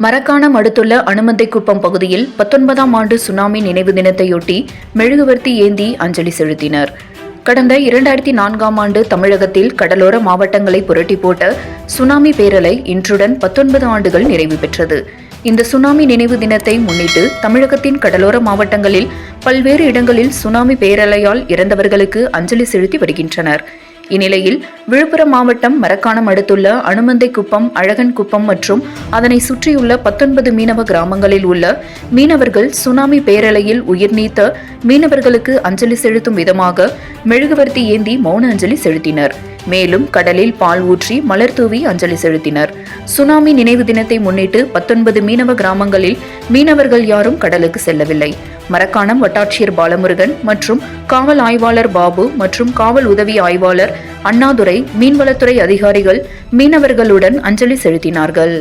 மரக்காணம் அடுத்துள்ள அனுமந்தைக்குப்பம் பகுதியில் 19ஆம் ஆண்டு சுனாமி நினைவு தினத்தையொட்டி மெழுகுவர்த்தி ஏந்தி அஞ்சலி செலுத்தினர். கடந்த 2004ஆம் ஆண்டு தமிழகத்தில் கடலோர மாவட்டங்களை புரட்டி போட்ட சுனாமி பேரலை இன்றுடன் 19 ஆண்டுகள் நிறைவு பெற்றது. இந்த சுனாமி நினைவு தினத்தை முன்னிட்டு தமிழகத்தின் கடலோர மாவட்டங்களில் பல்வேறு இடங்களில் சுனாமி பேரலையால் இறந்தவர்களுக்கு அஞ்சலி செலுத்தி வருகின்றனர். இந்நிலையில் விழுப்புரம் மாவட்டம் மரக்காணம் அடுத்துள்ள அனுமந்தைக்குப்பம், அழகன்குப்பம் மற்றும் அதனை சுற்றியுள்ள 19 மீனவ கிராமங்களில் உள்ள மீனவர்கள் சுனாமி பேரலையில் உயிர் நீத்த மீனவர்களுக்கு அஞ்சலி செலுத்தும் விதமாக மெழுகுவர்த்தி ஏந்தி மௌன அஞ்சலி செலுத்தினர். மேலும் கடலில் பால் ஊற்றி மலர் தூவி அஞ்சலி செலுத்தினர். சுனாமி நினைவு தினத்தை முன்னிட்டு 19 மீனவ கிராமங்களில் மீனவர்கள் யாரும் கடலுக்கு செல்லவில்லை. மரக்காணம் வட்டாட்சியர் பாலமுருகன் மற்றும் காவல் ஆய்வாளர் பாபு மற்றும் காவல் உதவி ஆய்வாளர் அண்ணாதுரை, மீன்வளத்துறை அதிகாரிகள் மீனவர்களுடன் அஞ்சலி செலுத்தினார்கள்.